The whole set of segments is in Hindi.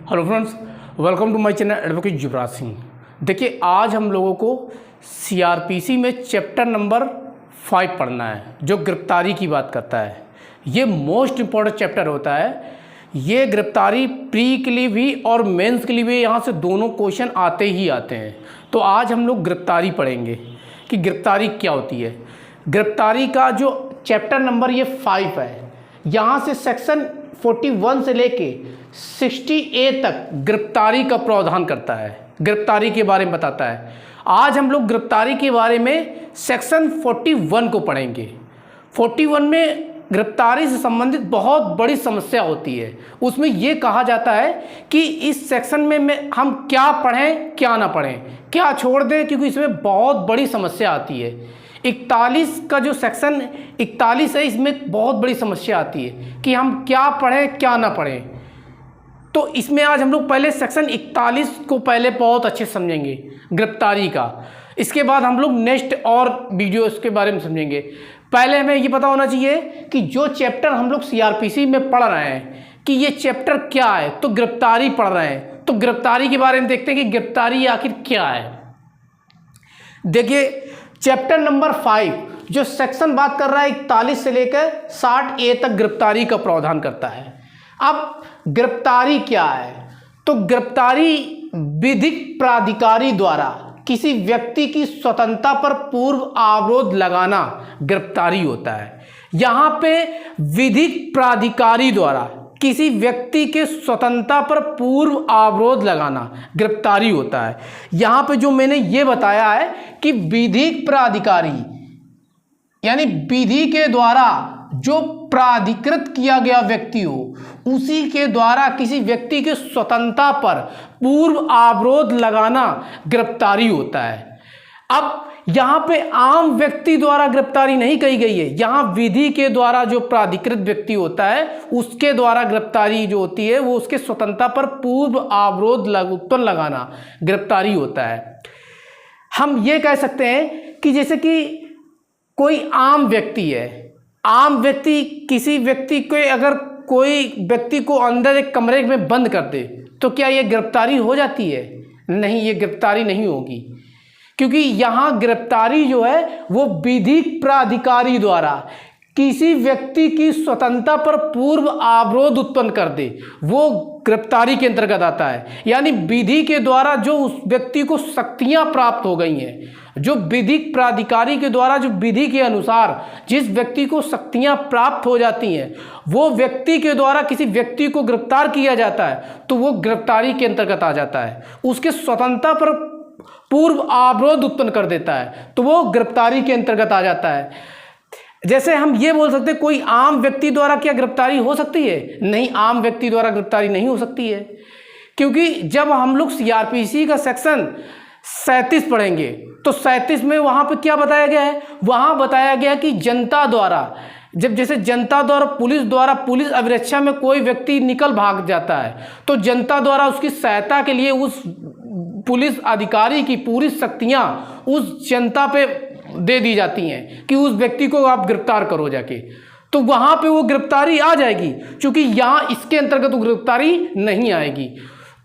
Hello friends, welcome to my channel advocate Yuvraj Singh. देखिए, आज हम लोगों को सीआरपीसी में चैप्टर नंबर 5 पढ़ना है, जो गिरफ्तारी की बात करता है। ये मोस्ट इम्पॉर्टेंट चैप्टर होता है। ये गिरफ्तारी प्री के लिए भी और मेंस के लिए भी यहाँ से दोनों क्वेश्चन आते ही आते हैं। तो आज हम लोग गिरफ्तारी पढ़ेंगे कि गिरफ्तारी क्या होती है। गिरफ्तारी का जो चैप्टर नंबर ये 5 है, यहाँ से सेक्शन 41 से लेके 60A तक गिरफ्तारी का प्रावधान करता है, गिरफ्तारी के बारे में बताता है। आज हम लोग गिरफ्तारी के बारे में सेक्शन 41 को पढ़ेंगे। 41 में गिरफ्तारी से संबंधित बहुत बड़ी समस्या होती है। उसमें यह कहा जाता है कि इस सेक्शन में हम क्या पढ़ें क्या ना पढ़ें, क्या छोड़ दें, क्योंकि इसमें बहुत बड़ी समस्या आती है। 41 का जो सेक्शन 41 है, इसमें बहुत बड़ी समस्या आती है कि हम क्या पढ़ें क्या ना पढ़ें। तो इसमें आज हम लोग पहले सेक्शन 41 को पहले बहुत अच्छे समझेंगे गिरफ्तारी का। इसके बाद हम लोग नेक्स्ट और वीडियो इसके बारे में समझेंगे। पहले हमें ये पता होना चाहिए कि जो चैप्टर हम लोग सीआरपीसी में पढ़ रहे हैं कि ये चैप्टर क्या है। तो गिरफ्तारी पढ़ रहे हैं, तो गिरफ्तारी के बारे में देखते हैं कि गिरफ्तारी आखिर क्या है। देखिए, चैप्टर नंबर 5 जो सेक्शन बात कर रहा है 41 से लेकर 60A तक गिरफ्तारी का प्रावधान करता है। अब गिरफ्तारी क्या है? तो गिरफ्तारी विधिक प्राधिकारी द्वारा किसी व्यक्ति की स्वतंत्रता पर पूर्व अवरोध लगाना गिरफ्तारी होता है। यहाँ पे विधिक प्राधिकारी द्वारा किसी व्यक्ति के स्वतंत्रता पर पूर्व अवरोध लगाना गिरफ्तारी होता है। यहाँ पे जो मैंने ये बताया है कि विधिक प्राधिकारी यानी विधि के द्वारा जो प्राधिकृत किया गया व्यक्ति हो, उसी के द्वारा किसी व्यक्ति के स्वतंत्रता पर पूर्व अवरोध लगाना गिरफ्तारी होता है। अब यहाँ पे आम व्यक्ति द्वारा गिरफ्तारी नहीं कही गई है, यहाँ विधि के द्वारा जो प्राधिकृत व्यक्ति होता है उसके द्वारा गिरफ्तारी जो होती है वो उसके स्वतंत्रता पर पूर्व अवरोध उत्पन्न लगाना गिरफ्तारी होता है। हम ये कह सकते हैं कि जैसे कि कोई आम व्यक्ति है, आम व्यक्ति किसी व्यक्ति को अगर कोई व्यक्ति को अंदर एक कमरे में बंद कर दे तो क्या ये गिरफ्तारी हो जाती है? नहीं, ये गिरफ्तारी नहीं होगी, क्योंकि यहाँ गिरफ्तारी जो है वो विधिक प्राधिकारी द्वारा किसी व्यक्ति की स्वतंत्रता पर पूर्व अवरोध उत्पन्न कर दे, वो गिरफ्तारी के अंतर्गत आता है। यानी विधि के द्वारा जो उस व्यक्ति को शक्तियां प्राप्त हो गई हैं, जो विधिक प्राधिकारी के द्वारा जो विधि के अनुसार जिस व्यक्ति को शक्तियां प्राप्त हो जाती हैं, वो व्यक्ति के द्वारा किसी व्यक्ति को गिरफ्तार किया जाता है तो वो गिरफ्तारी के अंतर्गत आ जाता है। उसके स्वतंत्रता पर पूर्व अवरोध उत्पन्न कर देता है तो वो गिरफ्तारी के अंतर्गत आ जाता है। जैसे हम ये बोल सकते हैं कोई आम व्यक्ति द्वारा क्या गिरफ्तारी हो सकती है? नहीं, आम व्यक्ति द्वारा गिरफ्तारी नहीं हो सकती है, क्योंकि जब हम लोग सीआरपीसी का सेक्शन 37 पढ़ेंगे तो 37 में वहाँ पे क्या बताया गया है? वहाँ बताया गया कि जनता द्वारा जैसे जनता द्वारा पुलिस अभिरक्षा में कोई व्यक्ति निकल भाग जाता है तो जनता द्वारा उसकी सहायता के लिए उस पुलिस अधिकारी की पूरी शक्तियाँ उस जनता पे दे दी जाती हैं कि उस व्यक्ति को आप गिरफ्तार करो जाके, तो वहाँ पे वो गिरफ्तारी आ जाएगी। क्योंकि यहाँ इसके अंतर्गत वो गिरफ्तारी नहीं आएगी।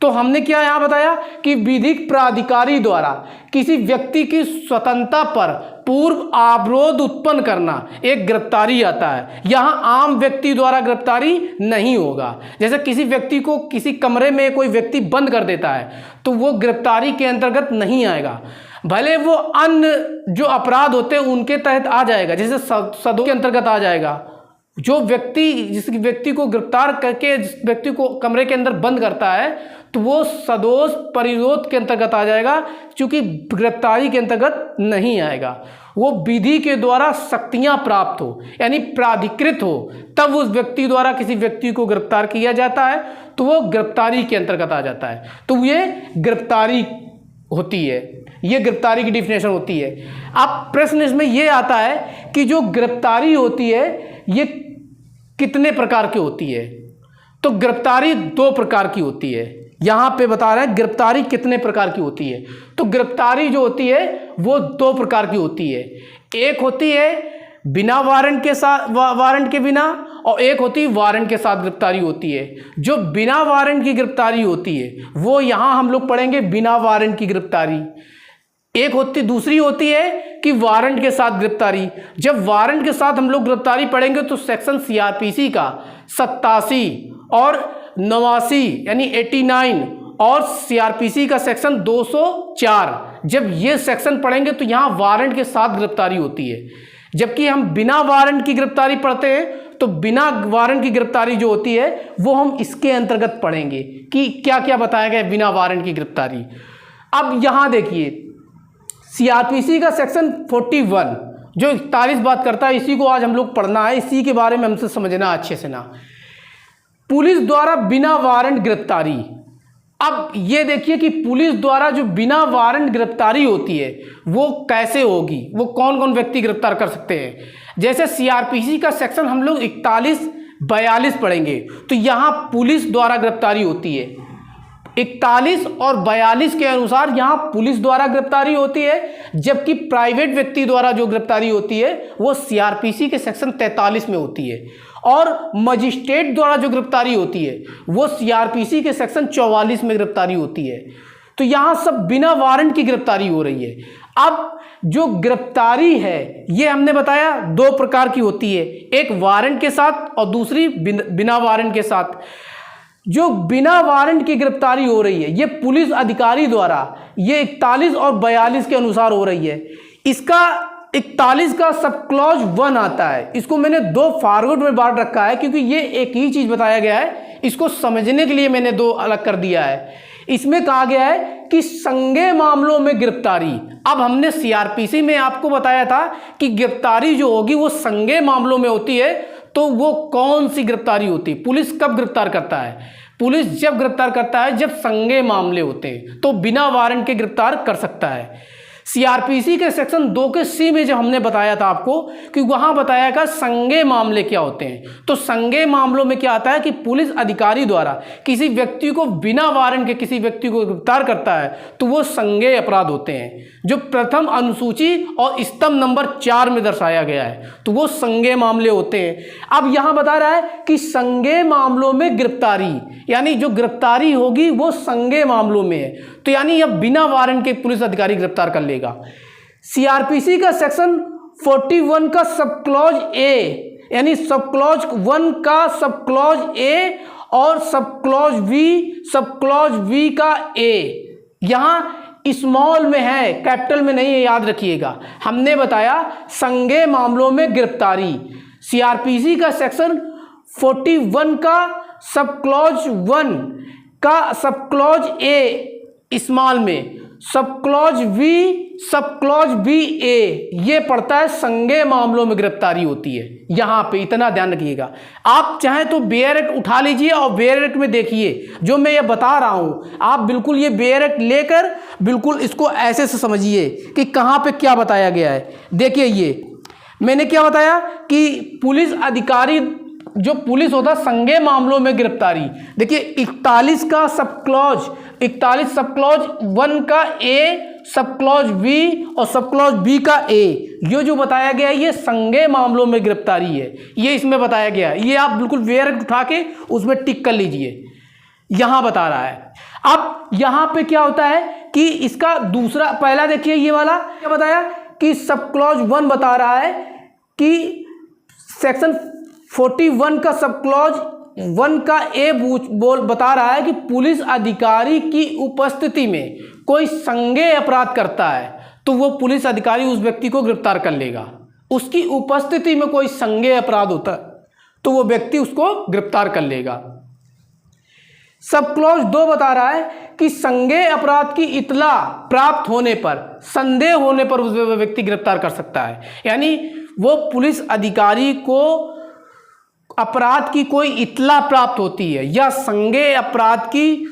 तो हमने क्या यहाँ बताया कि विधिक प्राधिकारी द्वारा किसी व्यक्ति की स्वतंत्रता पर पूर्व अवरोध उत्पन्न करना एक गिरफ्तारी आता है। यहाँ आम व्यक्ति द्वारा गिरफ्तारी नहीं होगा। जैसे किसी व्यक्ति को किसी कमरे में कोई व्यक्ति बंद कर देता है तो वो गिरफ्तारी के अंतर्गत नहीं आएगा, भले वो अन्य जो अपराध होते हैं उनके तहत आ जाएगा, जैसे सदोष के अंतर्गत आ जाएगा। जो व्यक्ति जिस व्यक्ति को गिरफ्तार करके जिस व्यक्ति को कमरे के अंदर बंद करता है तो वो सदोष परिरोध के अंतर्गत आ जाएगा, क्योंकि गिरफ्तारी के अंतर्गत नहीं आएगा। वो विधि के द्वारा शक्तियां प्राप्त हो यानी प्राधिकृत हो, तब उस व्यक्ति द्वारा किसी व्यक्ति को गिरफ्तार किया जाता है तो वो गिरफ्तारी के अंतर्गत आ जाता है। तो ये गिरफ्तारी होती है, ये गिरफ्तारी की डिफिनेशन होती है। अब प्रश्न इसमें ये आता है कि जो गिरफ्तारी होती है ये कितने प्रकार की होती है? तो गिरफ्तारी 2 प्रकार की होती है। यहाँ पे बता रहे हैं गिरफ्तारी कितने प्रकार की होती है। तो गिरफ्तारी जो होती है वो 2 प्रकार की होती है। एक होती है बिना वारंट के साथ, वारंट के बिना, और एक होती है वारंट के साथ गिरफ्तारी होती है। जो बिना वारंट की गिरफ्तारी होती है वो यहाँ हम लोग पढ़ेंगे बिना वारंट की गिरफ्तारी। दूसरी होती है कि वारंट के साथ गिरफ्तारी। जब वारंट के साथ हम लोग गिरफ्तारी पढ़ेंगे तो सेक्शन सीआरपीसी का 87 और 89 यानी 89 और सीआरपीसी का सेक्शन 204, जब ये सेक्शन पढ़ेंगे तो यहाँ वारंट के साथ गिरफ्तारी होती है। जबकि हम बिना वारंट की गिरफ्तारी पढ़ते हैं तो बिना वारंट की गिरफ्तारी जो होती है वो हम इसके अंतर्गत पढ़ेंगे कि क्या क्या बताया गया है बिना वारंट की गिरफ्तारी। अब यहाँ देखिए सीआरपीसी का सेक्शन 41 जो 41 बात करता है, इसी को आज हम लोग पढ़ना है, इसी के बारे में हमसे समझना अच्छे से ना। पुलिस द्वारा बिना वारंट गिरफ्तारी। अब ये देखिए कि पुलिस द्वारा जो बिना वारंट गिरफ्तारी होती है वो कैसे होगी, वो कौन कौन व्यक्ति गिरफ्तार कर सकते हैं। जैसे सीआरपीसी का सेक्शन हम लोग 41-42 पढ़ेंगे तो यहाँ पुलिस द्वारा गिरफ्तारी होती है। 41 और 42 के अनुसार यहाँ पुलिस द्वारा गिरफ्तारी होती है, जबकि प्राइवेट व्यक्ति द्वारा जो गिरफ्तारी होती है वो सीआरपीसी के सेक्शन 43 में होती है। और मजिस्ट्रेट द्वारा जो गिरफ्तारी होती है वो सीआरपीसी के सेक्शन 44 में गिरफ्तारी होती है। तो यहाँ सब बिना वारंट की गिरफ्तारी हो रही है। अब जो गिरफ्तारी है ये हमने बताया 2 प्रकार की होती है, एक वारंट के साथ और दूसरी बिना वारंट के साथ। जो बिना वारंट की गिरफ्तारी हो रही है ये पुलिस अधिकारी द्वारा ये 41 और 42 के अनुसार हो रही है। इसका 41 का सब क्लॉज 1 आता है। इसको मैंने 2 फॉरवर्ड में बांट रखा है क्योंकि ये एक ही चीज बताया गया है, इसको समझने के लिए मैंने 2 अलग कर दिया है। इसमें कहा गया है कि संज्ञेय मामलों में गिरफ्तारी। अब हमने सीआरपीसी में आपको बताया था कि गिरफ्तारी जो होगी वो संज्ञेय मामलों में होती है। तो वो कौन सी गिरफ्तारी होती है, पुलिस कब गिरफ्तार करता है? पुलिस जब गिरफ्तार करता है जब संज्ञेय मामले होते हैं, तो बिना वारंट के गिरफ्तार कर सकता है। सीआरपीसी के सेक्शन 2 के सी में जब हमने बताया था आपको कि वहां बताया गया संज्ञेय मामले क्या होते हैं, तो संज्ञेय मामलों में क्या आता है कि पुलिस अधिकारी द्वारा किसी व्यक्ति को बिना वारंट के किसी व्यक्ति को गिरफ्तार करता है तो वो संज्ञेय अपराध होते हैं, जो प्रथम अनुसूची और स्तंभ नंबर 4 में दर्शाया गया है, तो वो संज्ञेय मामले होते हैं। अब यहां बता रहा है कि संज्ञेय मामलों में गिरफ्तारी, यानी जो गिरफ्तारी होगी वो संज्ञेय मामलों में है, तो यानी अब बिना वारंट के पुलिस अधिकारी गिरफ्तार कर लेगा। सीआरपीसी का सेक्शन 41 का सब क्लॉज ए, यानी सब क्लॉज 1 का सब क्लॉज ए और सब क्लॉज वी का ए यहां स्मॉल में है, कैपिटल में नहीं है, याद रखिएगा। हमने बताया संज्ञेय मामलों में गिरफ्तारी। सीआरपीसी का सेक्शन 41 का सब क्लॉज 1 का सब क्लॉज ए स्मॉल में, सब क्लॉज बी ए ये पड़ता है संज्ञेय मामलों में गिरफ्तारी होती है। यहां पे इतना ध्यान रखिएगा। आप चाहें तो बेयर एक्ट उठा लीजिए और बेयर एक्ट में देखिए जो मैं ये बता रहा हूं, आप बिल्कुल ये बेयर एक्ट लेकर बिल्कुल इसको ऐसे से समझिए कि कहां पे क्या बताया गया है। देखिए ये मैंने क्या बताया कि पुलिस अधिकारी जो पुलिस होता है संज्ञेय मामलों में गिरफ्तारी। देखिए 41 का सब क्लॉज 41 सब क्लॉज 1 का ए, सब क्लॉज बी और सब क्लॉज बी का ए, ये जो बताया गया है ये संज्ञेय मामलों में गिरफ्तारी है, ये इसमें बताया गया है। ये आप बिल्कुल वेयर उठा के उसमें टिक कर लीजिए, यहां बता रहा है। अब यहां पे क्या होता है कि इसका दूसरा, पहला देखिए ये वाला क्या बताया कि सब क्लॉज 1 बता रहा है कि सेक्शन 41 का सब क्लॉज 1 का ए बोल बता रहा है कि पुलिस अधिकारी की उपस्थिति में कोई संज्ञेय अपराध करता है तो वो पुलिस अधिकारी उस व्यक्ति को गिरफ्तार कर लेगा। उसकी उपस्थिति में कोई संज्ञेय अपराध होता है तो वो व्यक्ति उसको गिरफ्तार कर लेगा। सब क्लॉज 2 बता रहा है कि संज्ञेय अपराध की इतला प्राप्त होने पर, संदेह होने पर उस व्यक्ति गिरफ्तार कर सकता है। यानी वो पुलिस अधिकारी को अपराध की कोई इतला प्राप्त होती है या संज्ञेय अपराध की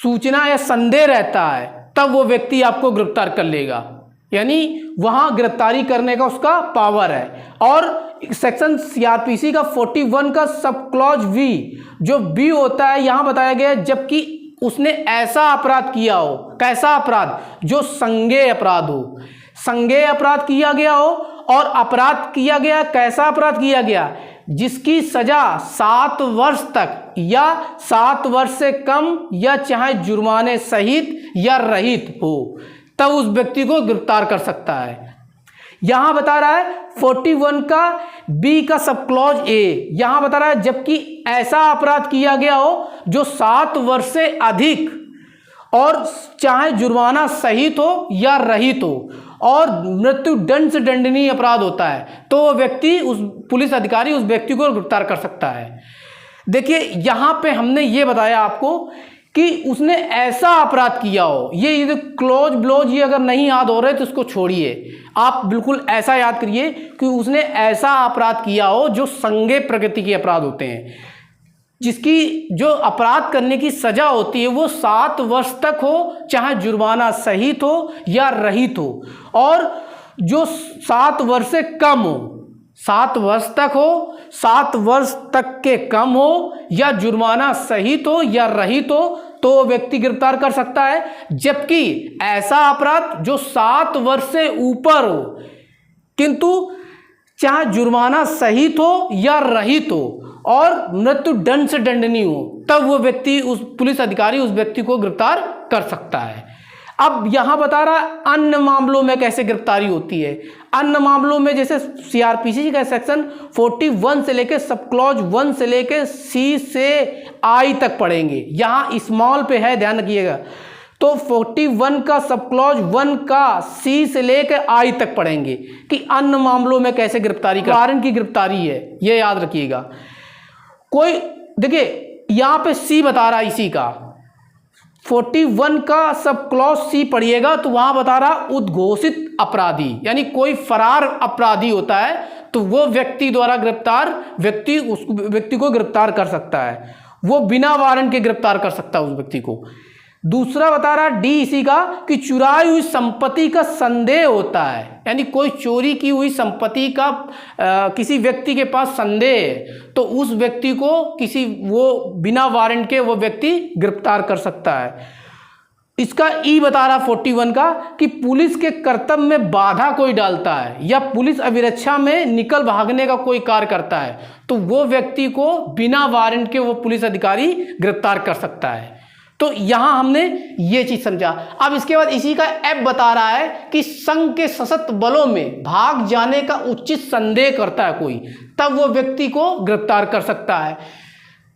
सूचना या संदेह रहता है तब वो व्यक्ति आपको गिरफ्तार कर लेगा, यानी वहां गिरफ्तारी करने का उसका पावर है। और सेक्शन सीआरपीसी का 41 का सब क्लॉज वी, जो बी होता है यहां बताया गया है जबकि उसने ऐसा अपराध किया हो, कैसा अपराध, जो संज्ञेय अपराध हो, संज्ञेय अपराध किया गया हो और अपराध किया गया, कैसा अपराध किया गया, जिसकी सजा 7 वर्ष तक या 7 वर्ष से कम या चाहे जुर्माने सहित या रहित हो, तब उस व्यक्ति को गिरफ्तार कर सकता है। यहां बता रहा है 41 का बी का सब क्लॉज ए, यहां बता रहा है जबकि ऐसा अपराध किया गया हो जो 7 वर्ष से अधिक और चाहे जुर्माना सहित हो या रहित हो और मृत्यु दंड से दंडनीय अपराध होता है, तो वो व्यक्ति, उस पुलिस अधिकारी उस व्यक्ति को गिरफ्तार कर सकता है। देखिए यहां पे हमने ये बताया आपको कि उसने ऐसा अपराध किया हो, ये क्लोज ब्लोज ये अगर नहीं याद हो रहे तो इसको छोड़िए, आप बिल्कुल ऐसा याद करिए कि उसने ऐसा अपराध किया हो जो संज्ञेय प्रकृति के अपराध होते हैं, जिसकी जो अपराध करने की सजा होती है वो 7 वर्ष तक हो, चाहे जुर्माना सहित हो या रहित हो, और जो 7 वर्ष से कम हो, 7 वर्ष तक हो, 7 वर्ष तक के कम हो या जुर्माना सहित हो या रहित हो, तो व्यक्ति गिरफ्तार कर सकता है। जबकि ऐसा अपराध जो 7 वर्ष से ऊपर हो किंतु चाहे जुर्माना सहित हो या रहित हो और मृत्यु दंड से दंडनीय हो, तब वो व्यक्ति, उस पुलिस अधिकारी उस व्यक्ति को गिरफ्तार कर सकता है। अब यहां बता रहा अन्य मामलों में कैसे गिरफ्तारी होती है। अन्य मामलों में जैसे सीआरपीसी का सेक्शन 41 से लेके सब क्लॉज 1 से लेके सी से आई तक पढ़ेंगे, यहां स्मॉल पे है, ध्यान रखिएगा। तो 41 का सब क्लॉज 1 का सी से लेकर आई तक पढ़ेंगे कि अन्य मामलों में कैसे गिरफ्तारी, कारण की गिरफ्तारी है, ये याद रखिएगा। कोई देखिए यहां पे सी बता रहा है, इसी का 41 का सब क्लॉज सी पढ़िएगा तो वहां बता रहा उद्घोषित अपराधी, यानी कोई फरार अपराधी होता है तो वो व्यक्ति द्वारा गिरफ्तार व्यक्ति उस व्यक्ति को गिरफ्तार कर सकता है, वो बिना वारंट के गिरफ्तार कर सकता है उस व्यक्ति को। दूसरा बता रहा डी इसी का कि चुराई हुई संपत्ति का संदेह होता है, यानी कोई चोरी की हुई संपत्ति का किसी व्यक्ति के पास संदेह है तो उस व्यक्ति को वो बिना वारंट के वो व्यक्ति गिरफ्तार कर सकता है। इसका ई बता रहा 41 का कि पुलिस के कर्तव्य में बाधा कोई डालता है या पुलिस अभिरक्षा में निकल भागने का कोई कार्य करता है तो वो व्यक्ति को बिना वारंट के वो पुलिस अधिकारी गिरफ्तार कर सकता है। तो यहां हमने ये चीज समझा। अब इसके बाद इसी का एफ बता रहा है कि संघ के सशस्त्र बलों में भाग जाने का उचित संदेह करता है कोई, तब वो व्यक्ति को गिरफ्तार कर सकता है।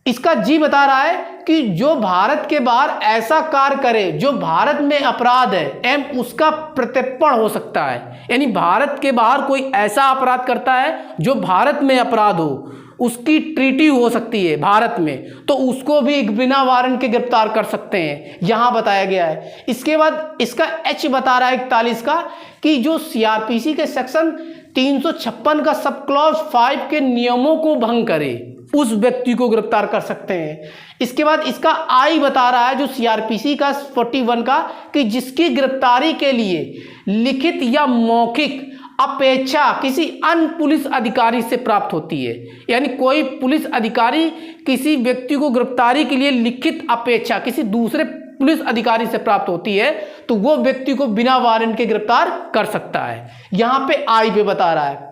इसका जी बता रहा है कि जो भारत के बाहर ऐसा कार्य करे जो भारत में अपराध है, एम उसका प्रत्यर्पण हो सकता है, यानी भारत के बाहर कोई ऐसा अपराध करता है जो भारत में अपराध हो, उसकी ट्रीटी हो सकती है भारत में, तो उसको भी बिना वारंट के गिरफ्तार कर सकते हैं, यहां बताया गया है। इसके बाद इसका एच बता रहा है 41 का कि जो सीआरपीसी के सेक्शन 356 का सब क्लॉज 5 के नियमों को भंग करे उस व्यक्ति को गिरफ्तार कर सकते हैं। इसके बाद इसका आई बता रहा है जो सीआरपीसी का 41 का कि जिसकी गिरफ्तारी के लिए लिखित या मौखिक अपेक्षा किसी अन्य पुलिस अधिकारी से प्राप्त होती है, यानी कोई पुलिस अधिकारी किसी व्यक्ति को गिरफ्तारी के लिए लिखित अपेक्षा किसी दूसरे पुलिस अधिकारी से प्राप्त होती है तो वो व्यक्ति को बिना वारंट के गिरफ्तार कर सकता है, यहां पे आई पे बता रहा है।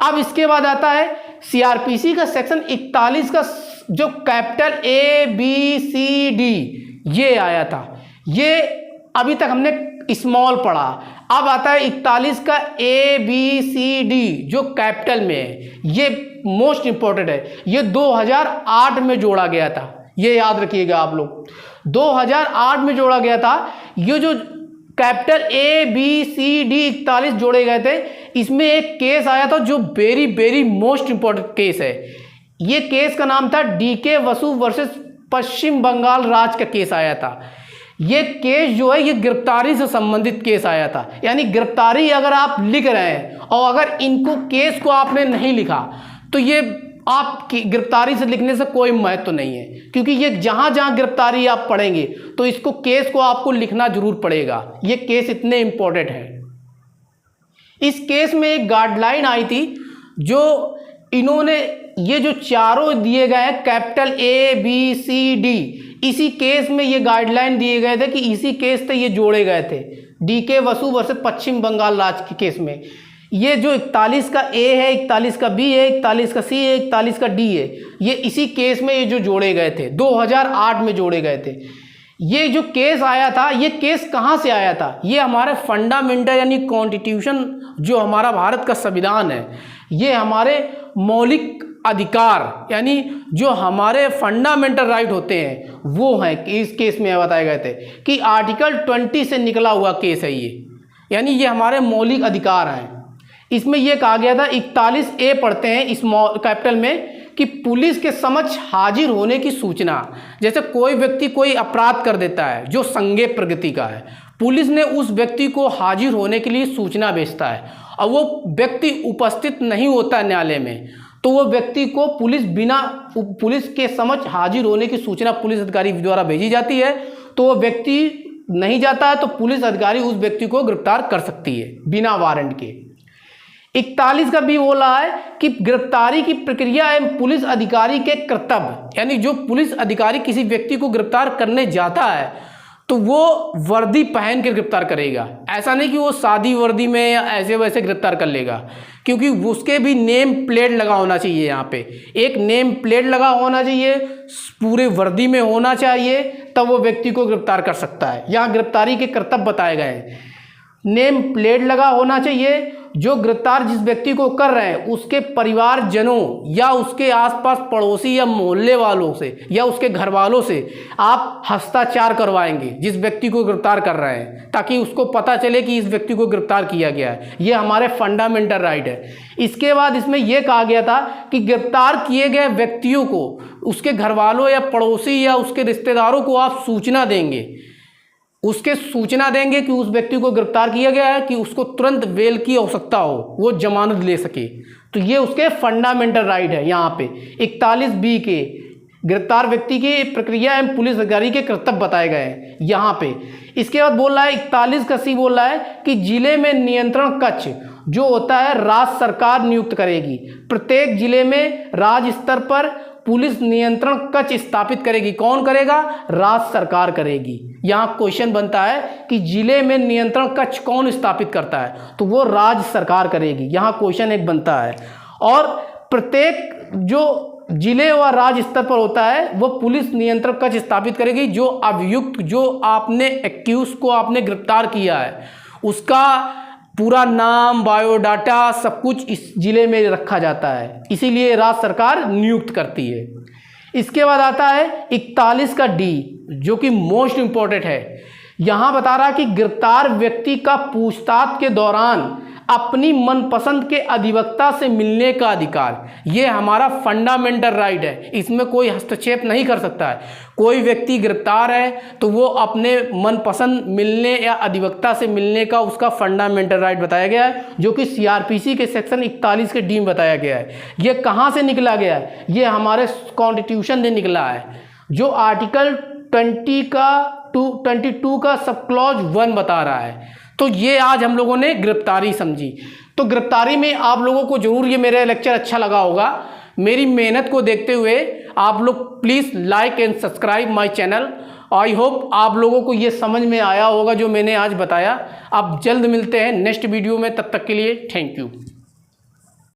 अब इसके बाद आता है सीआरपीसी का सेक्शन 41 का जो capital A B C D ये आया था, ये अभी तक हमने स्मॉल पढ़ा। अब आता है 41 का ए बी सी डी जो कैपिटल में है, ये मोस्ट इंपॉर्टेंट है, ये 2008 में जोड़ा गया था, ये याद रखिएगा आप लोग, 2008 में जोड़ा गया था। ये जो capital A B C D 41 जोड़े गए थे, इसमें एक केस आया था जो very very most important case है। ये केस का नाम था डीके वसु वर्सेस पश्चिम बंगाल राज्य का केस आया था। ये केस जो है ये गिरफ्तारी से संबंधित केस आया था, यानी गिरफ्तारी अगर आप लिख रहे हैं और अगर इनको केस को आपने नहीं लिखा तो ये आपकी गिरफ्तारी से लिखने से कोई महत्व नहीं है, क्योंकि ये जहां जहां गिरफ्तारी आप पढ़ेंगे तो इसको केस को आपको लिखना जरूर पड़ेगा, ये केस इतने इंपॉर्टेंट है। इस केस में एक गाइडलाइन आई थी जो इन्होंने ये जो चारों दिए गए हैं capital A B C D, इसी केस में ये गाइडलाइन दिए गए थे कि इसी केस से ये जोड़े गए थे, डीके वसु वर्सेस पश्चिम बंगाल राज्य के केस में। ये जो 41 का ए है, 41 का बी है, 41 का सी है, 41 का डी है, ये इसी केस में ये जो जोड़े गए थे, 2008 में जोड़े गए थे। ये जो केस आया था, ये केस कहाँ से आया था? ये हमारे फंडामेंटल यानी कॉन्स्टिट्यूशन, जो हमारा भारत का संविधान है, ये हमारे मौलिक अधिकार यानी जो हमारे फंडामेंटल राइट होते हैं वो हैं। इस केस में बताए गए थे कि आर्टिकल 20 से निकला हुआ केस है ये, यानी ये हमारे मौलिक अधिकार हैं। इसमें यह कहा गया था, 41A पढ़ते हैं इस कैपिटल में, कि पुलिस के समक्ष हाजिर होने की सूचना। जैसे कोई व्यक्ति कोई अपराध कर देता है जो संज्ञेय प्रकृति का है, पुलिस ने उस व्यक्ति को हाजिर होने के लिए सूचना भेजता है और वो व्यक्ति उपस्थित नहीं होता न्यायालय में, तो वो व्यक्ति को पुलिस के समक्ष हाजिर होने की सूचना पुलिस अधिकारी द्वारा भेजी जाती है। तो वो व्यक्ति नहीं जाता है तो पुलिस अधिकारी उस व्यक्ति को गिरफ्तार कर सकती है बिना वारंट के। 41 का भी बोला है कि गिरफ्तारी की प्रक्रिया एवं पुलिस अधिकारी के कर्तव्य, यानी जो पुलिस अधिकारी किसी व्यक्ति को गिरफ्तार करने जाता है तो वो वर्दी पहन कर गिरफ्तार करेगा। ऐसा नहीं कि वो सादी वर्दी में या ऐसे वैसे गिरफ्तार कर लेगा, क्योंकि उसके भी नेम प्लेट लगा होना चाहिए। यहाँ पे एक नेम प्लेट लगा होना चाहिए, पूरे वर्दी में होना चाहिए, तब वो व्यक्ति को गिरफ्तार कर सकता है। यहाँ गिरफ्तारी के कर्तव्य बताए गए हैं। नेम प्लेट लगा होना चाहिए। जो गिरफ्तार जिस व्यक्ति को कर रहे हैं उसके परिवारजनों या उसके आसपास पड़ोसी या मोहल्ले वालों से या उसके घर वालों से आप हस्ताक्षर करवाएंगे जिस व्यक्ति को गिरफ्तार कर रहे हैं, ताकि उसको पता चले कि इस व्यक्ति को गिरफ्तार किया गया है। ये हमारे फंडामेंटल राइट है। इसके बाद इसमें यह कहा गया था कि गिरफ्तार किए गए व्यक्तियों को उसके घर वालों या पड़ोसी या उसके रिश्तेदारों को आप सूचना देंगे, कि उस व्यक्ति को गिरफ्तार किया गया है, कि उसको तुरंत बेल की आवश्यकता हो, वो जमानत ले सके। तो ये उसके फंडामेंटल राइट है। यहाँ पे 41B के गिरफ्तार व्यक्ति की प्रक्रिया एवं पुलिस अधिकारी के कर्तव्य बताए गए हैं यहाँ पे। इसके बाद बोल रहा है 41 का सी बोल रहा है कि जिले में नियंत्रण कक्ष जो होता है राज्य सरकार नियुक्त करेगी। प्रत्येक जिले में राज्य स्तर पर पुलिस नियंत्रण कक्ष स्थापित करेगी। कौन करेगा? राज्य सरकार करेगी। यहाँ क्वेश्चन बनता है कि जिले में नियंत्रण कक्ष कौन स्थापित करता है, तो वो राज्य सरकार करेगी। यहाँ क्वेश्चन एक बनता है। और प्रत्येक जो जिले व राज्य स्तर पर होता है वो पुलिस नियंत्रण कक्ष स्थापित करेगी। जो अभियुक्त, जो आपने एक्यूज को आपने गिरफ्तार किया है, उसका पूरा नाम, बायोडाटा सब कुछ इस जिले में रखा जाता है, इसीलिए राज्य सरकार नियुक्त करती है। इसके बाद आता है 41 का डी, जो कि मोस्ट इंपॉर्टेंट है। यहाँ बता रहा कि गिरफ्तार व्यक्ति का पूछताछ के दौरान अपनी मनपसंद के अधिवक्ता से मिलने का अधिकार। ये हमारा फंडामेंटल राइट है, इसमें कोई हस्तक्षेप नहीं कर सकता है। कोई व्यक्ति गिरफ्तार है तो वो अपने मनपसंद मिलने या अधिवक्ता से मिलने का उसका फंडामेंटल राइट बताया गया है, जो कि CRPC के सेक्शन 41 के डी में बताया गया है। ये कहाँ से निकला गया है? ये हमारे कॉन्स्टिट्यूशन से निकला है, जो आर्टिकल 22 का सब क्लॉज 1 बता रहा है। तो ये आज हम लोगों ने गिरफ्तारी समझी। तो गिरफ्तारी में आप लोगों को जरूर ये मेरा लेक्चर अच्छा लगा होगा। मेरी मेहनत को देखते हुए आप लोग please like and subscribe my channel. I hope आप लोगों को ये समझ में आया होगा जो मैंने आज बताया। अब जल्द मिलते हैं नेक्स्ट वीडियो में, तब तक के लिए थैंक यू।